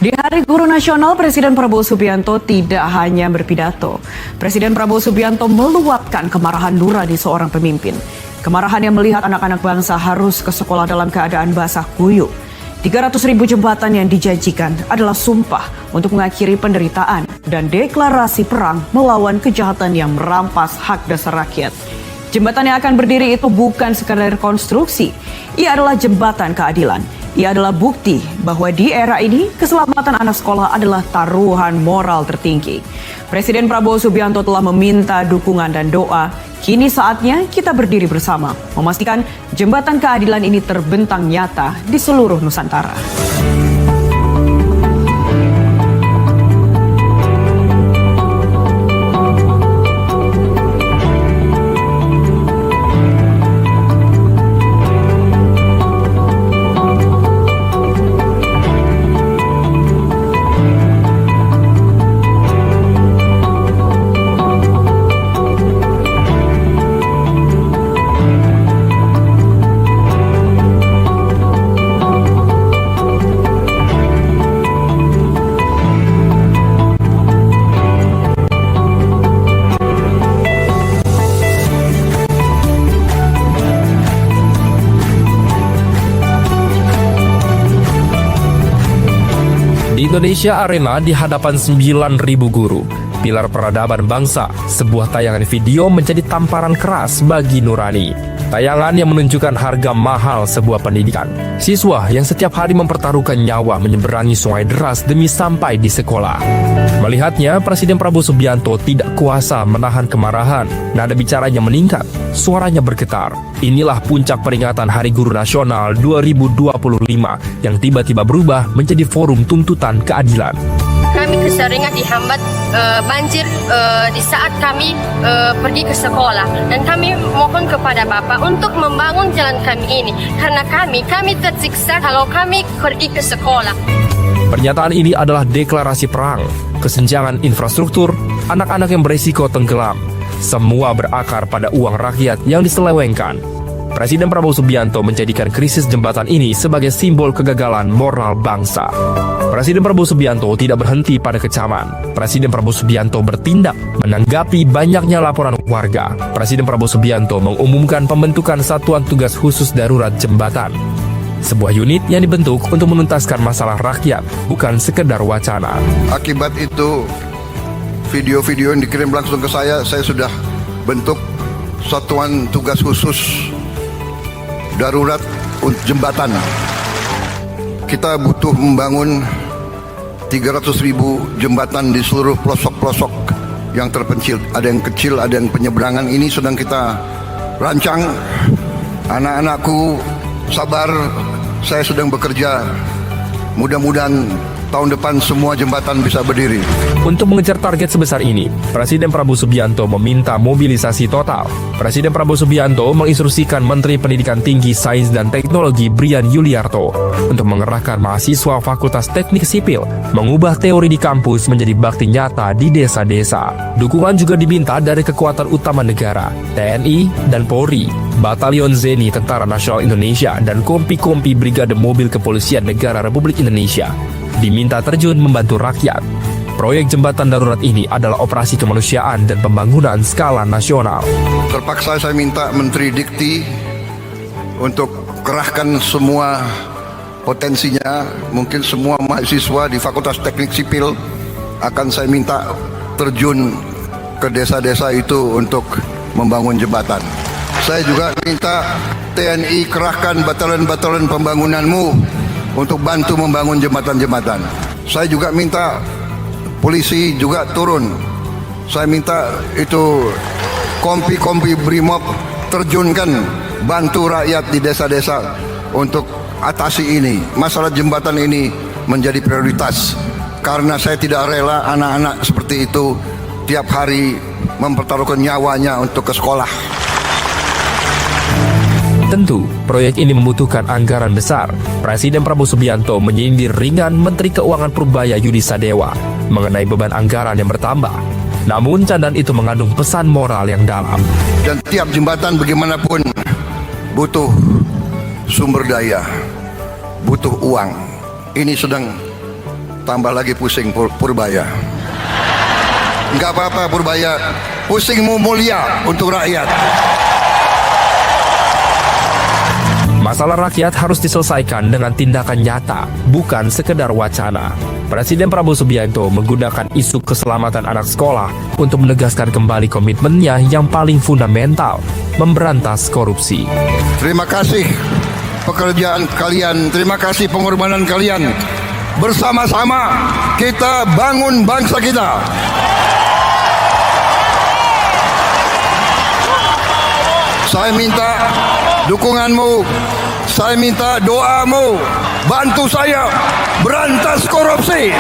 Di Hari Guru Nasional, Presiden Prabowo Subianto tidak hanya berpidato. Presiden Prabowo Subianto meluapkan kemarahan nurani seorang pemimpin. Kemarahan yang melihat anak-anak bangsa harus ke sekolah dalam keadaan basah kuyup. 300.000 jembatan yang dijanjikan adalah sumpah untuk mengakhiri penderitaan dan deklarasi perang melawan kejahatan yang merampas hak dasar rakyat. Jembatan yang akan berdiri itu bukan sekadar konstruksi, ia adalah jembatan keadilan. Ia adalah bukti bahwa di era ini keselamatan anak sekolah adalah taruhan moral tertinggi. Presiden Prabowo Subianto telah meminta dukungan dan doa. Kini saatnya kita berdiri bersama, memastikan jembatan keadilan ini terbentang nyata di seluruh Nusantara. Di Indonesia Arena di hadapan 9.000 guru, pilar peradaban bangsa, sebuah tayangan video menjadi tamparan keras bagi nurani. Tayangan yang menunjukkan harga mahal sebuah pendidikan. Siswa yang setiap hari mempertaruhkan nyawa menyeberangi sungai deras demi sampai di sekolah. Melihatnya, Presiden Prabowo Subianto tidak kuasa menahan kemarahan. Nada bicaranya meningkat, suaranya bergetar. Inilah puncak peringatan Hari Guru Nasional 2025 yang tiba-tiba berubah menjadi forum tuntutan keadilan. Kami keseringan dihambat banjir di saat kami pergi ke sekolah, dan kami mohon kepada Bapak untuk membangun jalan kami ini karena kami tersiksa kalau kami pergi ke sekolah. Pernyataan ini adalah deklarasi perang, kesenjangan infrastruktur, anak-anak yang beresiko tenggelam. Semua berakar pada uang rakyat yang diselewengkan. Presiden Prabowo Subianto menjadikan krisis jembatan ini sebagai simbol kegagalan moral bangsa. Presiden Prabowo Subianto tidak berhenti pada kecaman. Presiden Prabowo Subianto bertindak menanggapi banyaknya laporan warga. Presiden Prabowo Subianto mengumumkan pembentukan Satuan Tugas Khusus Darurat Jembatan. Sebuah unit yang dibentuk untuk menuntaskan masalah rakyat, bukan sekedar wacana. Akibat itu, video-video yang dikirim langsung ke saya sudah bentuk Satuan Tugas Khusus Darurat Jembatan. Kita butuh membangun 300.000 jembatan di seluruh pelosok-pelosok yang terpencil. Ada yang kecil, ada yang penyeberangan. Ini sedang kita rancang. Anak-anakku sabar, saya sedang bekerja. Mudah-mudahan tahun depan semua jembatan bisa berdiri. Untuk mengejar target sebesar ini, Presiden Prabowo Subianto meminta mobilisasi total. Presiden Prabowo Subianto menginstruksikan Menteri Pendidikan Tinggi, Sains dan Teknologi Brian Yuliarto untuk mengerahkan mahasiswa Fakultas Teknik Sipil, mengubah teori di kampus menjadi bakti nyata di desa-desa. Dukungan juga diminta dari kekuatan utama negara, TNI dan Polri, Batalion Zeni Tentara Nasional Indonesia, dan kompi-kompi Brigade Mobil Kepolisian Negara Republik Indonesia. Diminta terjun membantu rakyat. Proyek jembatan darurat ini adalah operasi kemanusiaan dan pembangunan skala nasional. Terpaksa saya minta Menteri Dikti untuk kerahkan semua potensinya. Mungkin semua mahasiswa di Fakultas Teknik Sipil akan saya minta terjun ke desa-desa itu untuk membangun jembatan. Saya juga minta TNI kerahkan batalion-batalion pembangunanmu untuk bantu membangun jembatan-jembatan. Saya juga minta polisi juga turun. Saya minta itu kompi-kompi Brimob terjunkan, bantu rakyat di desa-desa untuk atasi ini. Masalah jembatan ini menjadi prioritas karena saya tidak rela anak-anak seperti itu tiap hari mempertaruhkan nyawanya untuk ke sekolah. Tentu, proyek ini membutuhkan anggaran besar. Presiden Prabowo Subianto menyindir ringan Menteri Keuangan Purbaya Yudi Sadewa mengenai beban anggaran yang bertambah. Namun, candaan itu mengandung pesan moral yang dalam. Dan tiap jembatan bagaimanapun butuh sumber daya, butuh uang. Ini sedang tambah lagi pusing Purbaya. Enggak apa-apa Purbaya, pusingmu mulia untuk rakyat. Masalah rakyat harus diselesaikan dengan tindakan nyata, bukan sekedar wacana. Presiden Prabowo Subianto menggunakan isu keselamatan anak sekolah untuk menegaskan kembali komitmennya yang paling fundamental, memberantas korupsi. Terima kasih pekerjaan kalian, terima kasih pengorbanan kalian. Bersama-sama kita bangun bangsa kita. Saya minta dukunganmu, saya minta doamu, bantu saya berantas korupsi.